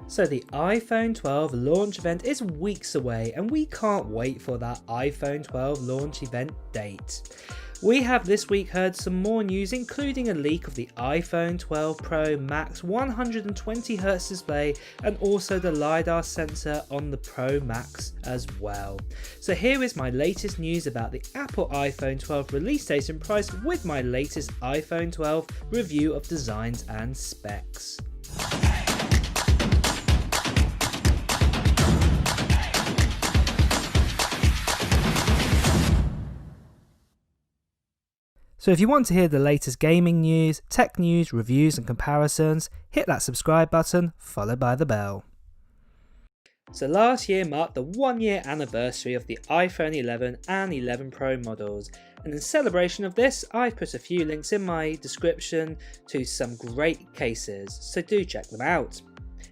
So the iPhone 12 launch event is weeks away and we can't wait for that iPhone 12 launch event date. We have this week heard some more news, including a leak of the iPhone 12 Pro Max 120Hz display and also the LiDAR sensor on the Pro Max as well. So here is my latest news about the Apple iPhone 12 release date and price with my latest iPhone 12 review of designs and specs. So if you want to hear the latest gaming news, tech news, reviews and comparisons, hit that subscribe button followed by the bell. So last year marked the 1 year anniversary of the iPhone 11 and 11 Pro models, and in celebration of this I've put a few links in my description to some great cases, so do check them out.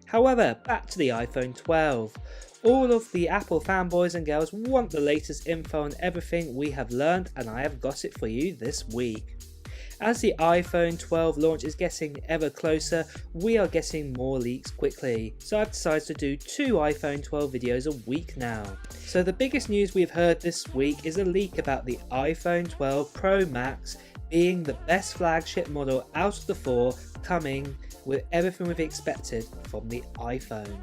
However, back to the iPhone 12. All of the Apple fanboys and girls want the latest info on everything we have learned, and I have got it for you this week. As the iPhone 12 launch is getting ever closer, we are getting more leaks quickly, so I've decided to do 2 iPhone 12 videos a week now. So the biggest news we've heard this week is a leak about the iPhone 12 Pro Max being the best flagship model out of the 4, coming with everything we've expected from the iPhone.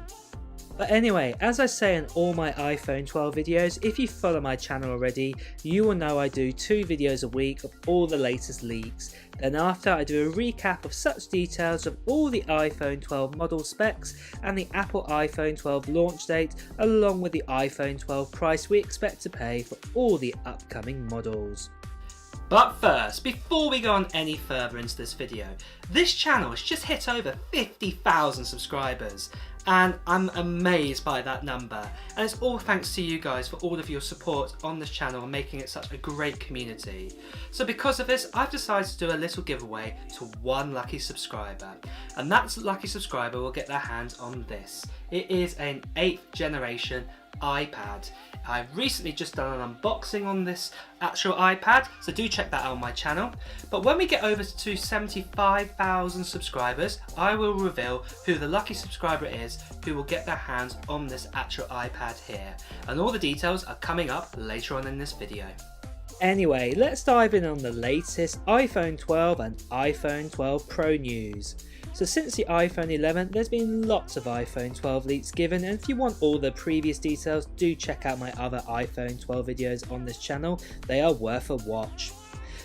But anyway, as I say in all my iPhone 12 videos, if you follow my channel already, you will know I do 2 videos a week of all the latest leaks. Then after, I do a recap of such details of all the iPhone 12 model specs and the Apple iPhone 12 launch date, along with the iPhone 12 price we expect to pay for all the upcoming models. But first, before we go on any further into this video, this channel has just hit over 50,000 subscribers. And I'm amazed by that number, and it's all thanks to you guys for all of your support on this channel and making it such a great community. So because of this, I've decided to do a little giveaway to one lucky subscriber, and that lucky subscriber will get their hands on this. It is an 8th generation iPad. I've recently just done an unboxing on this actual iPad, so do check that out on my channel. But when we get over to 75,000 subscribers, I will reveal who the lucky subscriber is who will get their hands on this actual iPad here. And all the details are coming up later on in this video. Anyway, let's dive in on the latest iPhone 12 and iPhone 12 Pro news. So since the iPhone 11, there's been lots of iPhone 12 leaks given, and if you want all the previous details, do check out my other iPhone 12 videos on this channel, they are worth a watch.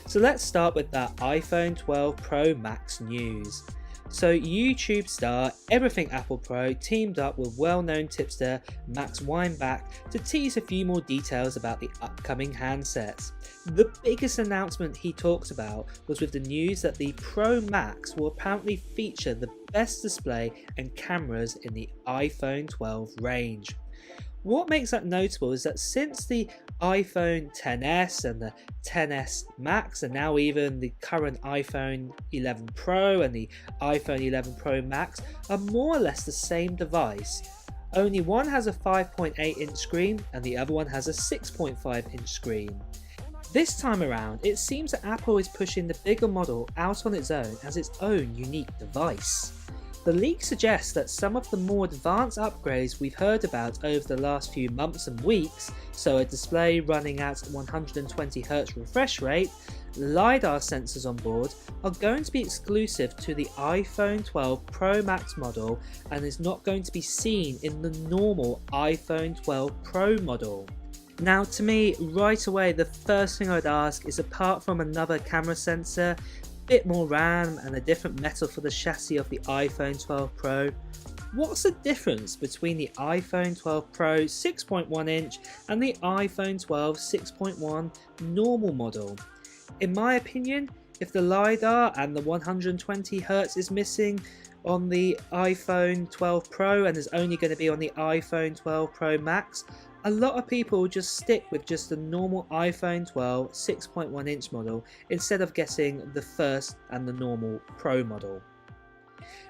So let's start with that iPhone 12 Pro Max news. So YouTube star Everything Apple Pro teamed up with well-known tipster Max Weinbach to tease a few more details about the upcoming handsets. The biggest announcement he talked about was with the news that the Pro Max will apparently feature the best display and cameras in the iPhone 12 range. What makes that notable is that since the iPhone XS and the XS Max, and now even the current iPhone 11 Pro and the iPhone 11 Pro Max are more or less the same device. Only one has a 5.8 inch screen and the other one has a 6.5 inch screen. This time around, it seems that Apple is pushing the bigger model out on its own as its own unique device. The leak suggests that some of the more advanced upgrades we've heard about over the last few months and weeks, so a display running at 120Hz refresh rate, LiDAR sensors on board, are going to be exclusive to the iPhone 12 Pro Max model and is not going to be seen in the normal iPhone 12 Pro model. Now to me, right away the first thing I'd ask is, apart from another camera sensor, bit more RAM and a different metal for the chassis of the iPhone 12 Pro, what's the difference between the iPhone 12 Pro 6.1 inch and the iPhone 12 6.1 normal model? In my opinion, if the LiDAR and the 120Hz is missing on the iPhone 12 Pro and is only going to be on the iPhone 12 Pro Max, a lot of people will just stick with just the normal iPhone 12 6.1 inch model instead of getting the first and the normal Pro model.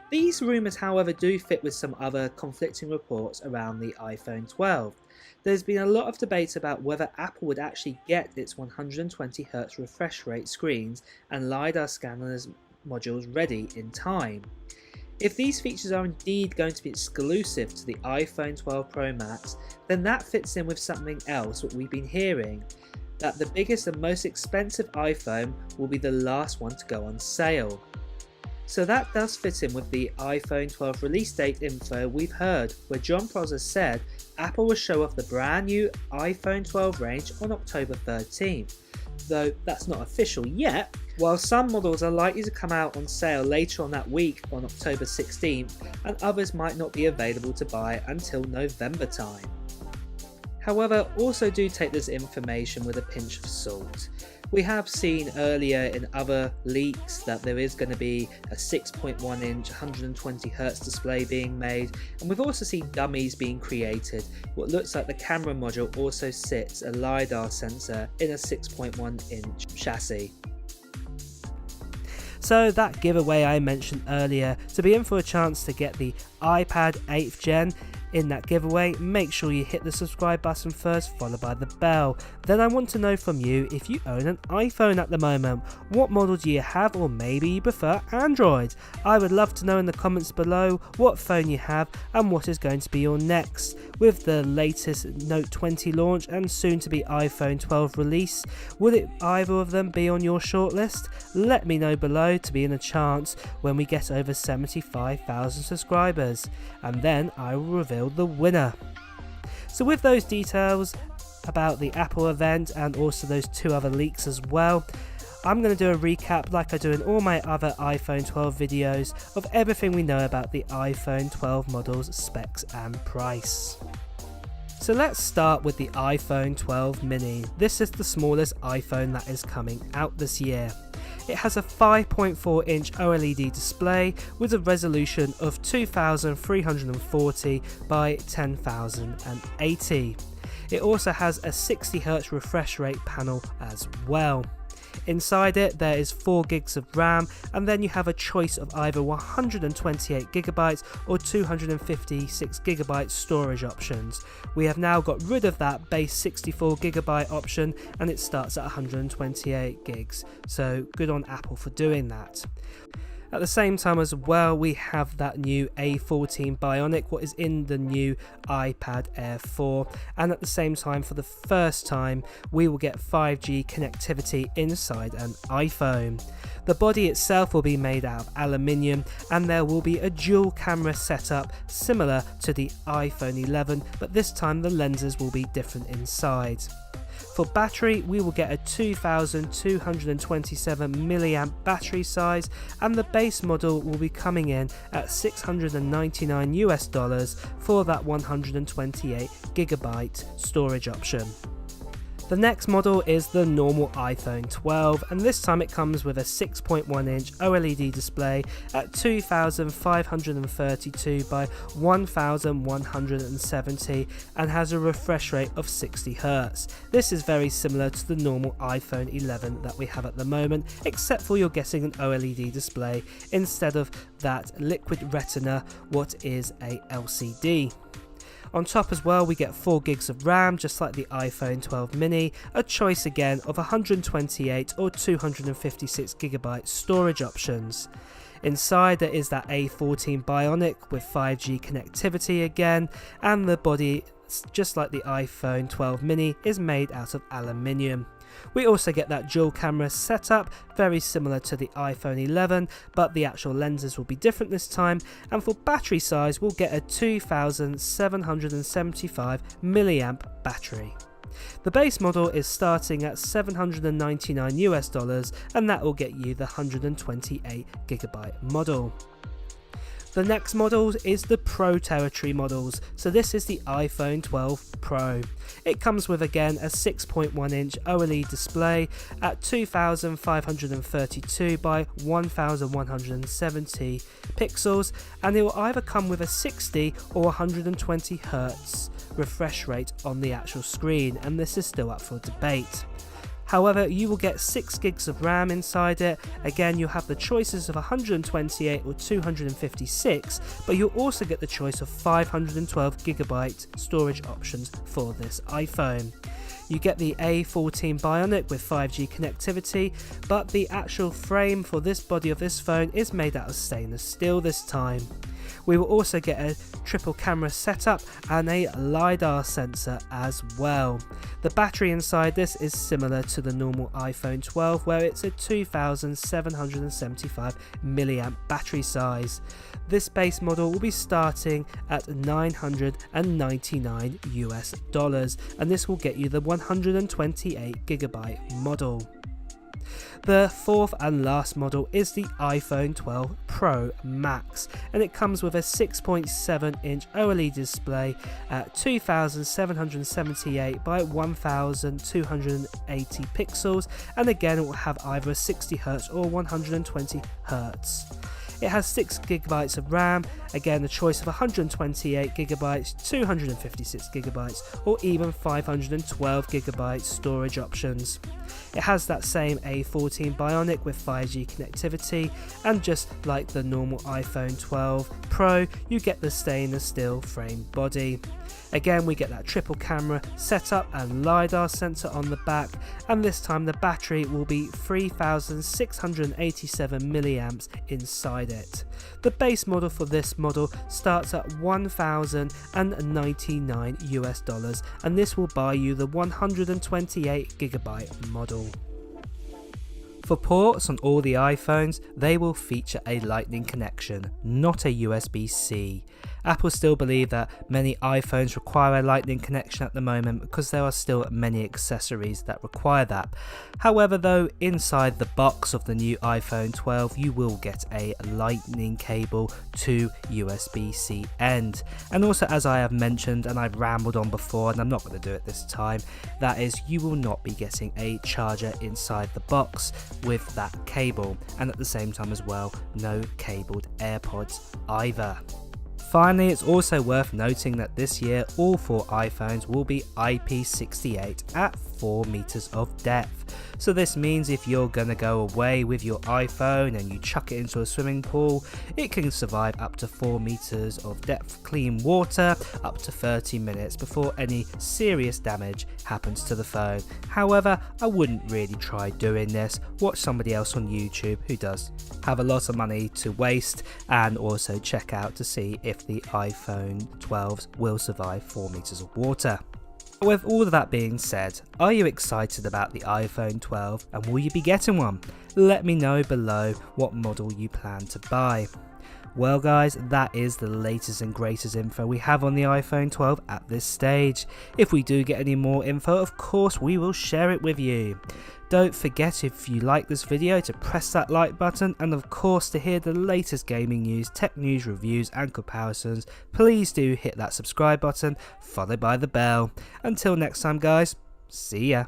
These rumours however do fit with some other conflicting reports around the iPhone 12. There's been a lot of debate about whether Apple would actually get its 120Hz refresh rate screens and LiDAR scanners modules ready in time. If these features are indeed going to be exclusive to the iPhone 12 Pro Max, then that fits in with something else what we've been hearing, that the biggest and most expensive iPhone will be the last one to go on sale. So that does fit in with the iPhone 12 release date info we've heard, where John Prosser said Apple will show off the brand new iPhone 12 range on October 13th. Though that's not official yet, while some models are likely to come out on sale later on that week on October 16th, and others might not be available to buy until November time. However, also do take this information with a pinch of salt. We have seen earlier in other leaks that there is going to be a 6.1 inch 120Hz display being made, and we've also seen dummies being created. What looks like the camera module also sits a LiDAR sensor in a 6.1 inch chassis. So that giveaway I mentioned earlier, to be in for a chance to get the iPad 8th Gen, in that giveaway, make sure you hit the subscribe button first, followed by the bell. Then I want to know from you if you own an iPhone at the moment. What model do you have, or maybe you prefer Android? I would love to know in the comments below what phone you have and what is going to be your next. With the latest Note 20 launch and soon to be iPhone 12 release, would it either of them be on your shortlist? Let me know below to be in a chance when we get over 75,000 subscribers, and then I will reveal the winner. So with those details about the Apple event and also those two other leaks as well, I'm going to do a recap like I do in all my other iPhone 12 videos of everything we know about the iPhone 12 models, specs and price. So let's start with the iPhone 12 mini. This is the smallest iPhone that is coming out this year. It has a 5.4 inch OLED display with a resolution of 2340 by 1080. It also has a 60Hz refresh rate panel as well. Inside it there is 4 gigs of RAM, and then you have a choice of either 128GB or 256GB storage options. We have now got rid of that base 64GB option, and it starts at 128 gigs, so good on Apple for doing that. At the same time as well, we have that new A14 Bionic, what is in the new iPad Air 4, and at the same time, for the first time, we will get 5G connectivity inside an iPhone. The body itself will be made out of aluminium, and there will be a dual camera setup similar to the iPhone 11, but this time the lenses will be different inside. For battery, we will get a 2227 mAh battery size, and the base model will be coming in at $699 for that 128GB storage option. The next model is the normal iPhone 12, and this time it comes with a 6.1 inch OLED display at 2532 by 1170 and has a refresh rate of 60Hz. This is very similar to the normal iPhone 11 that we have at the moment, except for you're getting an OLED display instead of that liquid retina, what is a LCD. On top as well, we get 4 gigs of RAM, just like the iPhone 12 mini, a choice again of 128 or 256GB storage options. Inside there is that A14 Bionic with 5G connectivity again, and the body, just like the iPhone 12 mini, is made out of aluminium. We also get that dual camera setup, very similar to the iPhone 11, but the actual lenses will be different this time, and for battery size we'll get a 2775 mAh battery. The base model is starting at $799, and that will get you the 128GB model. The next model is the Pro territory models, so this is the iPhone 12 Pro. It comes with again a 6.1 inch OLED display at 2532 by 1170 pixels, and it will either come with a 60 or 120Hz refresh rate on the actual screen, and this is still up for debate. However, you will get 6 gigs of RAM inside it. Again, you'll have the choices of 128 or 256, but you'll also get the choice of 512GB storage options for this iPhone. You get the A14 Bionic with 5G connectivity, but the actual frame for this body of this phone is made out of stainless steel this time. We will also get a triple camera setup and a LiDAR sensor as well. The battery inside this is similar to the normal iPhone 12, where it's a 2775 milliamp battery size. This base model will be starting at $999 US, and this will get you the 128GB model. The fourth and last model is the iPhone 12 Pro Max, and it comes with a 6.7 inch OLED display at 2778 by 1280 pixels, and again it will have either 60Hz or 120Hz. It has 6GB of RAM, again a choice of 128GB, 256GB or even 512GB storage options. It has that same A14 Bionic with 5G connectivity, and just like the normal iPhone 12 Pro, you get the stainless steel frame body. Again, we get that triple camera setup and LiDAR sensor on the back, and this time the battery will be 3687 milliamps inside it. The base model for this model starts at $1099 US, and this will buy you the 128GB model. For ports on all the iPhones, they will feature a Lightning connection, not a USB-C. Apple still believe that many iPhones require a Lightning connection at the moment because there are still many accessories that require that. However though, inside the box of the new iPhone 12 you will get a Lightning cable to USB-C end. And also, as I have mentioned and I've rambled on before, and I'm not going to do it this time, that is, you will not be getting a charger inside the box with that cable, and at the same time as well, no cabled AirPods either. Finally, it's also worth noting that this year all 4 iPhones will be IP68 at 4 meters of depth. So this means if you're gonna go away with your iPhone and you chuck it into a swimming pool, it can survive up to 4 meters of depth clean water up to 30 minutes before any serious damage happens to the phone. However, I wouldn't really try doing this. Watch somebody else on YouTube who does have a lot of money to waste, and also check out to see if the iPhone 12s will survive 4 meters of water. With all of that being said, are you excited about the iPhone 12 and will you be getting one? Let me know below what model you plan to buy. Well guys, that is the latest and greatest info we have on the iPhone 12 at this stage. If we do get any more info, of course we will share it with you. Don't forget, if you like this video, to press that like button, and of course to hear the latest gaming news, tech news, reviews and comparisons, please do hit that subscribe button followed by the bell. Until next time guys, see ya.